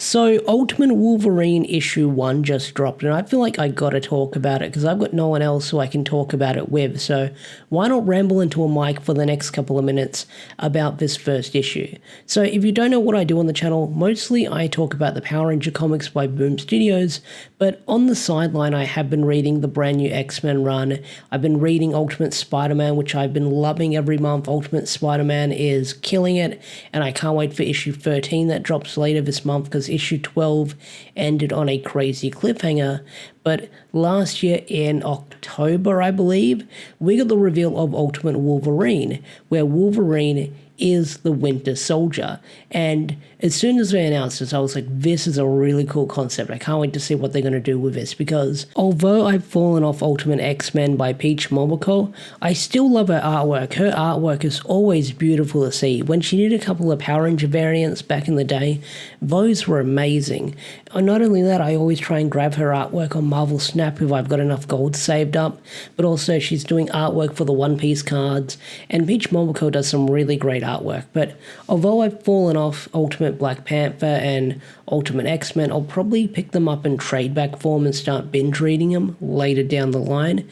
So Ultimate Wolverine issue 1 just dropped, and I feel like I gotta talk about it because I've got no one else who I can talk about it with, so why not ramble into a mic for the next couple of minutes about this first issue. So if you don't know what I do on the channel, mostly I talk about the Power Ranger comics by Boom Studios, but on the sideline I have been reading the brand new X-Men run. I've been reading Ultimate Spider-Man, which I've been loving every month. Ultimate Spider-Man is killing it, and I can't wait for issue 13 that drops later this month because issue 12 ended on a crazy cliffhanger. But last year in October, I believe, we got the reveal of Ultimate Wolverine, where Wolverine is the Winter Soldier. And as soon as they announced this, I was like, this is a really cool concept. I can't wait to see what they're going to do with this, because although I've fallen off Ultimate X-Men by Peach Momoko, I still love her artwork. Her artwork is always beautiful to see. When she did a couple of Power Ranger variants back in the day, those were amazing. And not only that, I always try and grab her artwork on Marvel Snap if I've got enough gold saved up, but also she's doing artwork for the One Piece cards, and Peach Momoko does some really great artwork. But although I've fallen off Ultimate Black Panther and Ultimate X-Men, I'll probably pick them up in trade back form and start binge reading them later down the line.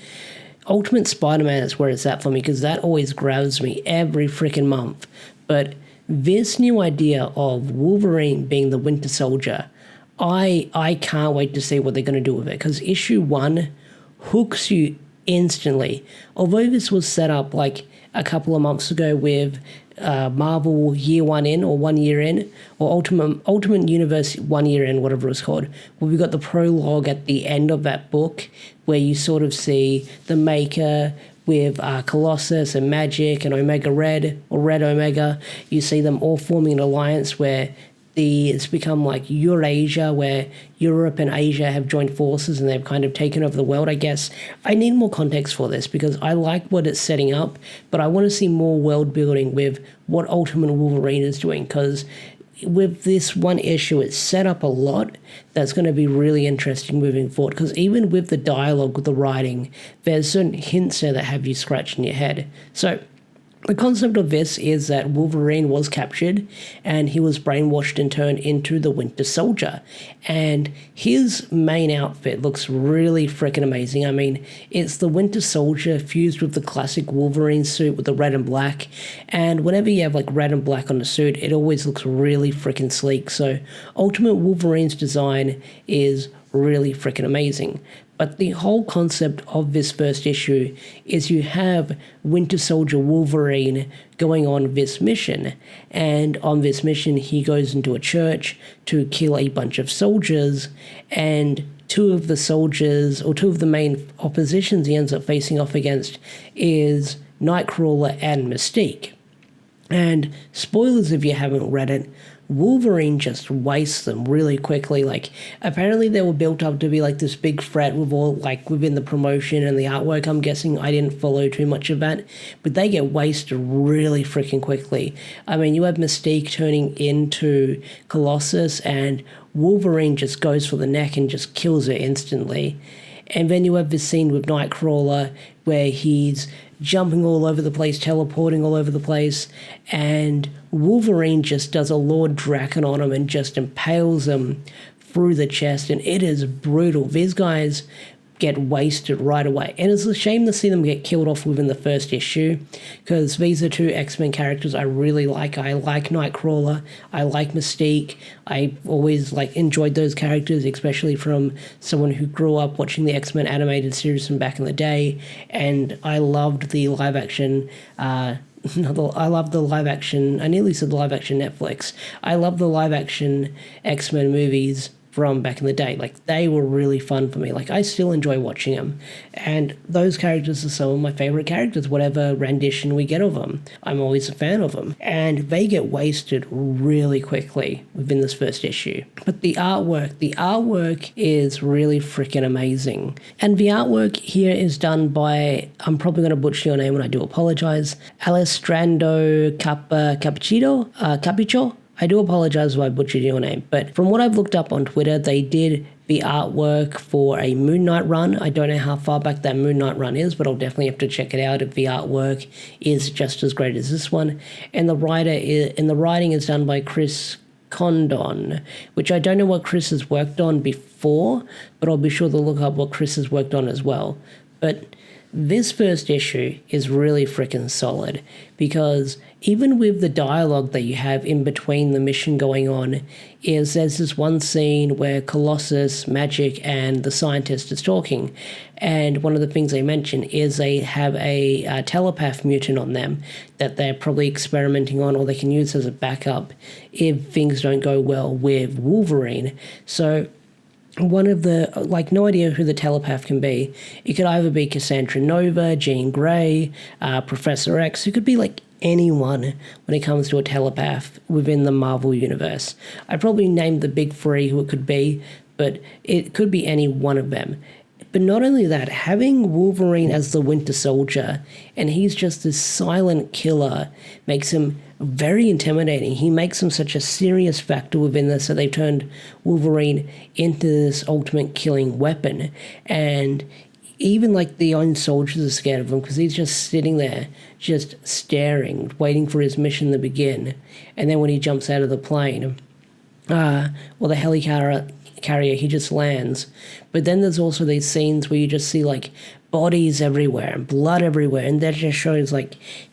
Ultimate Spider-Man is where it's at for me, because that always grabs me every freaking month. But this new idea of Wolverine being the Winter Soldier, I can't wait to see what they're going to do with it, because issue 1 hooks you instantly. Although this was set up like a couple of months ago with Marvel Year 1 In, or 1 year in, or Ultimate Universe 1 year in, whatever it's called, where we got the prologue at the end of that book where you sort of see the Maker with Colossus and Magic and Omega Red, or Red Omega. You see them all forming an alliance where it's become like Eurasia, where Europe and Asia have joined forces and they've kind of taken over the world, I guess. I need more context for this because I like what it's setting up, but I want to see more world building with what Ultimate Wolverine is doing, because with this one issue, it's set up a lot that's going to be really interesting moving forward, because even with the dialogue, with the writing, there's certain hints there that have you scratching your head. So the concept of this is that Wolverine was captured and he was brainwashed and turned into the Winter Soldier. And his main outfit looks really freaking amazing. I mean, it's the Winter Soldier fused with the classic Wolverine suit with the red and black. And whenever you have like red and black on the suit, it always looks really freaking sleek. So Ultimate Wolverine's design is really freaking amazing. But the whole concept of this first issue is you have Winter Soldier Wolverine going on this mission. And on this mission, he goes into a church to kill a bunch of soldiers. And two of the main oppositions he ends up facing off against is Nightcrawler and Mystique. And spoilers if you haven't read it, Wolverine just wastes them really quickly. Like, apparently they were built up to be like this big threat with all, like, within the promotion and the artwork. I'm guessing I didn't follow too much of that, but they get wasted really freaking quickly. I mean, you have Mystique turning into Colossus and Wolverine just goes for the neck and just kills her instantly. And then you have this scene with Nightcrawler where he's jumping all over the place, teleporting all over the place, and Wolverine just does a Lord Draken on him and just impales him through the chest, and it is brutal. These guys get wasted right away, and it's a shame to see them get killed off within the first issue, because these are two X-Men characters I really like. I like Nightcrawler, I like Mystique. I always enjoyed those characters, especially from someone who grew up watching the X-Men animated series from back in the day, and I loved the live action I love the live action, I nearly said the live action Netflix. I love the live action X-Men movies from back in the day. Like, they were really fun for me. Like, I still enjoy watching them. And those characters are some of my favorite characters, whatever rendition we get of them. I'm always a fan of them. And they get wasted really quickly within this first issue. But the artwork is really freaking amazing. And the artwork here is done by, I'm probably going to butcher your name and I do apologize, Alessandro Capicho? I do apologize if I butchered your name, but from what I've looked up on Twitter, they did the artwork for a Moon Knight run. I don't know how far back that Moon Knight run is, but I'll definitely have to check it out if the artwork is just as great as this one. And the writing is done by Chris Condon, which I don't know what Chris has worked on before, but I'll be sure to look up what Chris has worked on as well. But this first issue is really freaking solid, because even with the dialogue that you have in between the mission going on, there's this one scene where Colossus, Magic, and the scientist is talking, and one of the things they mention is they have a telepath mutant on them that they're probably experimenting on, or they can use as a backup if things don't go well with Wolverine. So one of the, no idea who the telepath can be. It could either be Cassandra Nova, Jean Grey, Professor X. It could be anyone when it comes to a telepath within the Marvel universe. I probably named the big three who it could be, but it could be any one of them. But not only that, having Wolverine as the Winter Soldier, and he's just this silent killer, makes him very intimidating. He makes him such a serious factor within this, so they've turned Wolverine into this ultimate killing weapon. And even the own soldiers are scared of him, because he's just sitting there, just staring, waiting for his mission to begin. And then when he jumps out of the plane, the helicarrier, he just lands. But then there's also these scenes where you just see bodies everywhere and blood everywhere, and that just shows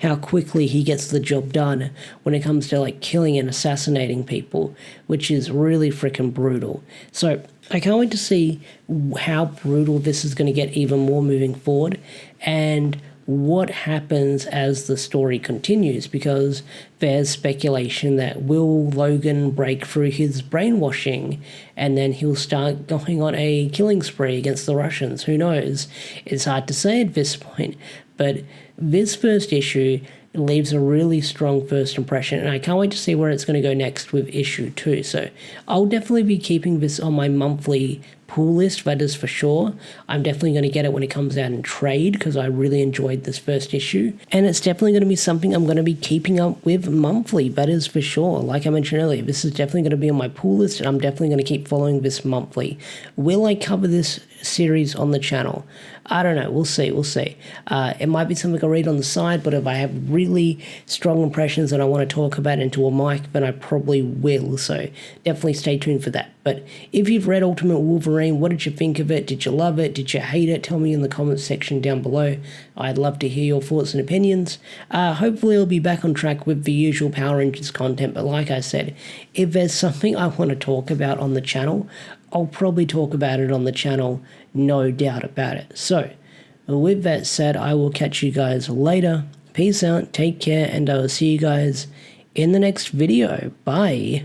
how quickly he gets the job done when it comes to killing and assassinating people, which is really freaking brutal. So I can't wait to see how brutal this is going to get even more moving forward, and what happens as the story continues, because there's speculation that will Logan break through his brainwashing and then he'll start going on a killing spree against the Russians. Who knows? It's hard to say at this point, but this first issue leaves a really strong first impression, and I can't wait to see where it's going to go next with issue 2. So I'll definitely be keeping this on my monthly pull list, that is for sure. I'm definitely going to get it when it comes out in trade, because I really enjoyed this first issue, and it's definitely going to be something I'm going to be keeping up with monthly, that is for sure. Like I mentioned earlier, this is definitely going to be on my pull list, and I'm definitely going to keep following this monthly. Will I cover this series on the channel? I don't know. We'll see. It might be something I'll read on the side, but if I have really strong impressions that I want to talk about into a mic, then I probably will. So definitely stay tuned for that. But if you've read Ultimate Wolverine, what did you think of it? Did you love it? Did you hate it? Tell me in the comments section down below. I'd love to hear your thoughts and opinions. Hopefully I'll be back on track with the usual Power Rangers content. But like I said, if there's something I want to talk about on the channel, I'll probably talk about it on the channel, no doubt about it. So, with that said, I will catch you guys later. Peace out, take care, and I will see you guys in the next video. Bye.